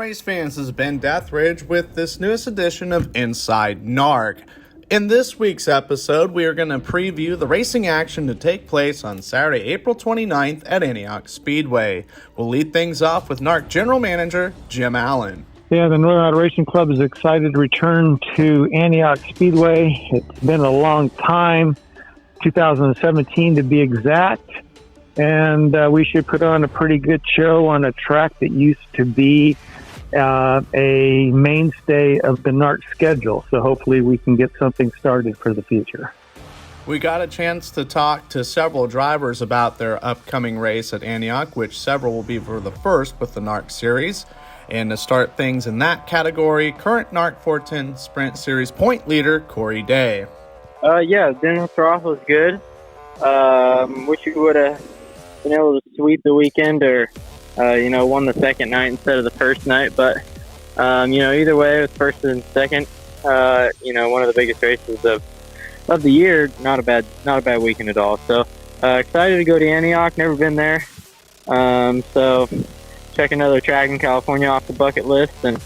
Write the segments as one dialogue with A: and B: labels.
A: race fans? This is Ben Deathridge with this newest edition of Inside NARC. In this week's episode, we are going to preview the racing action to take place on Saturday, April 29th at Antioch Speedway. We'll lead things off with NARC General Manager Jim Allen.
B: Yeah, the Northern Idaho Racing Club is excited to return to Antioch Speedway. It's been a long time, 2017 to be exact, and we should put on a pretty good show on a track that used to be a mainstay of the NARC schedule. So hopefully we can get something started for the future.
A: We got a chance to talk to several drivers about their upcoming race at Antioch, which several will be for the first with the NARC Series. And to start things in that category, current NARC 410 Sprint Series point leader, Corey Day.
C: Yeah, Dennis Roth was good. Wish we would have been able to sweep the weekend or, won the second night instead of the first night. But, either way, with first and second, one of the biggest races of the year. Not a bad weekend at all. So, excited to go to Antioch. Never been there. So check another track in California off the bucket list. And,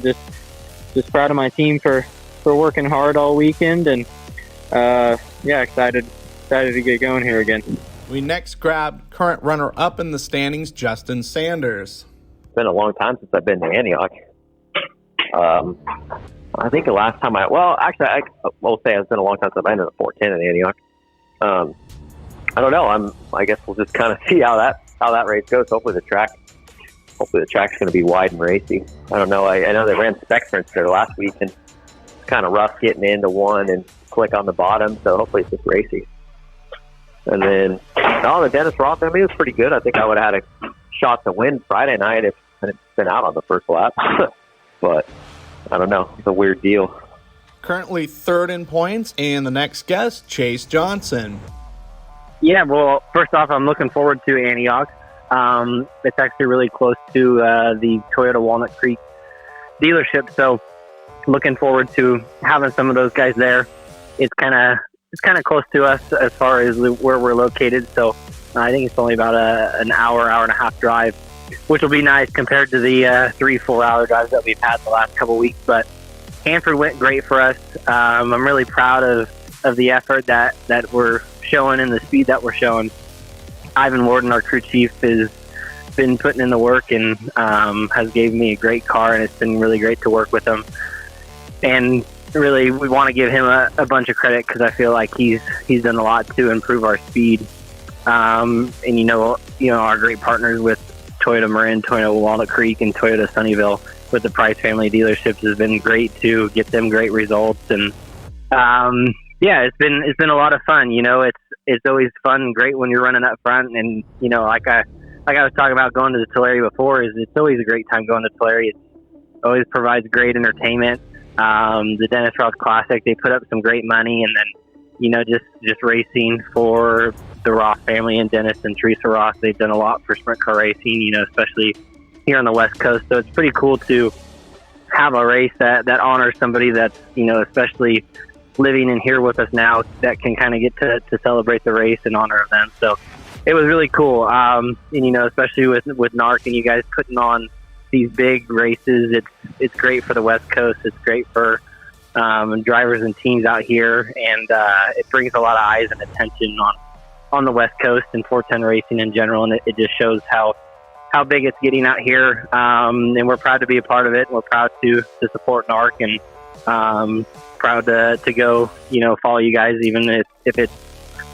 C: just proud of my team for working hard all weekend. And, excited to get going here again.
A: We next grabbed current runner-up in the standings, Justyn Sanders.
D: It's been a long time since I've been to Antioch. I think the last time I will say it's been a long time since I've been to the 410 in Antioch. I don't know. I guess we'll just kind of see how that race goes. Hopefully the track's going to be wide and racy. I don't know. I know they ran spec sprints there last week, and it's kind of rough getting into one and click on the bottom. So hopefully it's just racy. And then, the Dennis Roth, it was pretty good. I think I would have had a shot to win Friday night if I hadn't been out on the first lap. But I don't know. It's a weird deal.
A: Currently third in points, and the next guest, Chase Johnson.
C: Yeah, well, first off, I'm looking forward to Antioch. It's actually really close to the Toyota Walnut Creek dealership, so looking forward to having some of those guys there. It's kind of close to us as far as where we're located, so I think it's only about an hour and a half drive, which will be nice compared to the 3-4 hour drives that we've had the last couple of weeks. But Hanford went great for us. I'm really proud of the effort that we're showing and the speed that we're showing. Ivan Warden, our crew chief, has been putting in the work and has gave me a great car, and it's been really great to work with him. And really, we want to give him a bunch of credit because I feel like he's done a lot to improve our speed. And our great partners with Toyota Marin, Toyota Walnut Creek, and Toyota Sunnyvale with the Price family dealerships has been great to get them great results. And it's been a lot of fun. It's always fun and great when you're running up front. And like I was talking about going to the Tulare before, it's always a great time going to Tulare. It always provides great entertainment. The Dennis Roth Classic, they put up some great money, and then just racing for the Roth family and Dennis and Teresa Roth. They've done a lot for sprint car racing, especially here on the West Coast. So it's pretty cool to have a race that honors somebody that's especially living in here with us now, that can kind of get to celebrate the race in honor of them. So it was really cool. Especially with NARC and you guys putting on these big races, it's great for the West Coast. It's great for drivers and teams out here, and it brings a lot of eyes and attention on the West Coast and 410 racing in general. And it just shows how big it's getting out here. And we're proud to be a part of it. We're proud to support NARC, and proud to go follow you guys, even if it's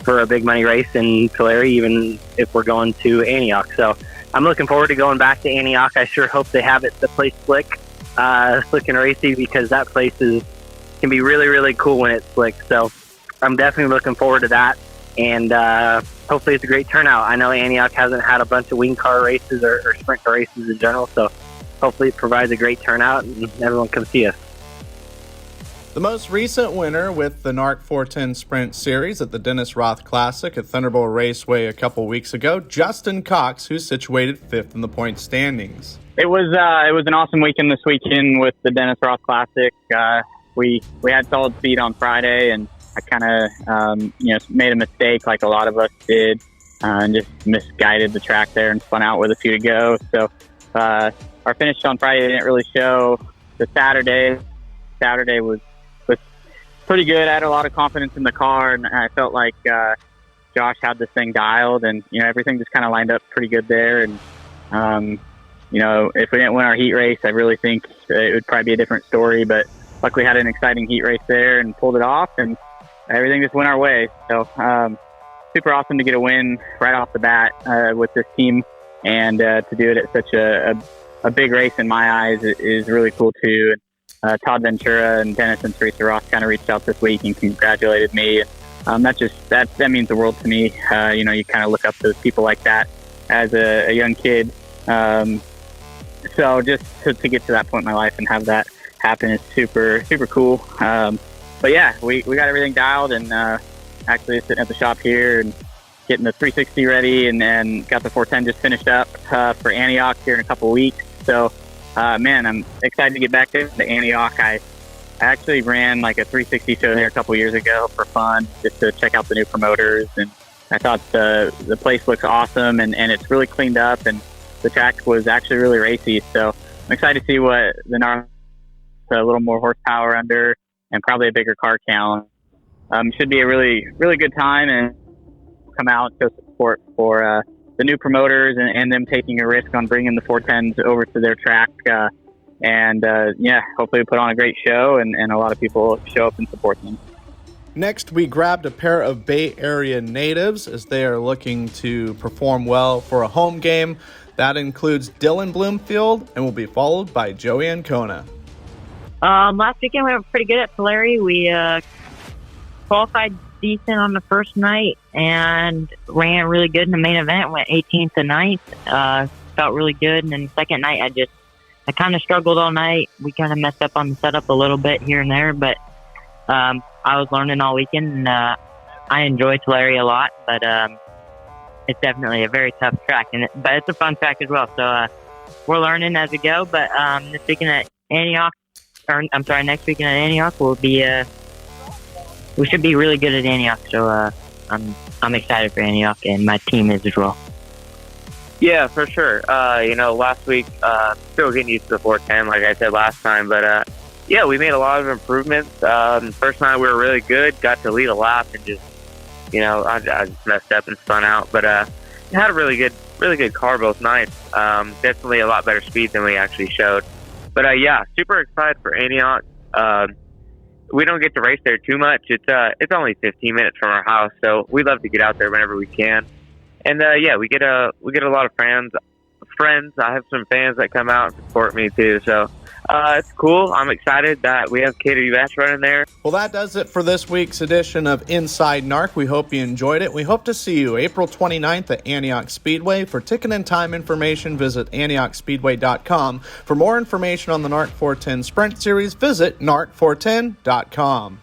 C: for a big money race in Tulare, even if we're going to Antioch. So I'm looking forward to going back to Antioch. I sure hope they have the place slick and racy, because that place can be really, really cool when it's slick. So I'm definitely looking forward to that, and hopefully it's a great turnout. I know Antioch hasn't had a bunch of wing car races or sprint car races in general, so hopefully it provides a great turnout and everyone come see us.
A: The most recent winner with the NARC 410 Sprint Series at the Dennis Roth Classic at Thunderbolt Raceway a couple weeks ago, Justyn Cox, who's situated 5th in the point standings.
E: It was an awesome weekend this weekend with the Dennis Roth Classic. We had solid speed on Friday, and I kind of made a mistake like a lot of us did, and just misguided the track there and spun out with a few to go. So our finish on Friday didn't really show. The Saturday was pretty good. I had a lot of confidence in the car, and I felt like Josh had this thing dialed, and everything just kind of lined up pretty good there. And if we didn't win our heat race, I really think it would probably be a different story. But luckily, had an exciting heat race there and pulled it off, and everything just went our way. So super awesome to get a win right off the bat with this team, and to do it at such a big race in my eyes is really cool too. Todd Ventura and Dennis and Teresa Ross kind of reached out this week and congratulated me. That means the world to me. You kind of look up to those people like that as a young kid. So just to get to that point in my life and have that happen is super, super cool. But yeah, we got everything dialed, and actually sitting at the shop here and getting the 360 ready, and then got the 410 just finished up for Antioch here in a couple of weeks. So, man, I'm excited to get back to Antioch. I actually ran like a 360 show there a couple years ago for fun, just to check out the new promoters, and I thought the place looks awesome, and it's really cleaned up, and the track was actually really racy. So I'm excited to see what the NARC, a little more horsepower under, and probably a bigger car count. Should be a really, really good time, and come out to support for the new promoters and them taking a risk on bringing the 410s over to their track. Hopefully we put on a great show, and a lot of people show up and support them.
A: Next, we grabbed a pair of Bay Area natives as they are looking to perform well for a home game. That includes Dylan Bloomfield and will be followed by Joey Ancona.
F: Last weekend we were pretty good at Tulare. We qualified decent on the first night and ran really good in the main event. Went 18th to 9th. Felt really good. And then the second night I kind of struggled all night. We kind of messed up on the setup a little bit here and there, but I was learning all weekend, and I enjoy Tulare a lot, but it's definitely a very tough track, but it's a fun track as well. So we're learning as we go. But next weekend at Antioch, we'll be we should be really good at Antioch. So I'm excited for Antioch, and my team is as well.
D: Yeah, for sure. Last week, still getting used to the 410, like I said last time, but yeah, we made a lot of improvements. First night we were really good, got to lead a lap, and just, I just messed up and spun out. But had a really good car both nights. Definitely a lot better speed than we actually showed. But yeah, super excited for Antioch. We don't get to race there too much. It's only 15 minutes from our house, so we love to get out there whenever we can. And yeah, we get a lot of friends. I have some fans that come out and support me too. So it's cool. I'm excited that we have KWS running there.
A: Well, that does it for this week's edition of Inside NARC. We hope you enjoyed it. We hope to see you April 29th at Antioch Speedway. For ticket and time information, visit AntiochSpeedway.com. For more information on the NARC 410 Sprint Series, visit NARC410.com.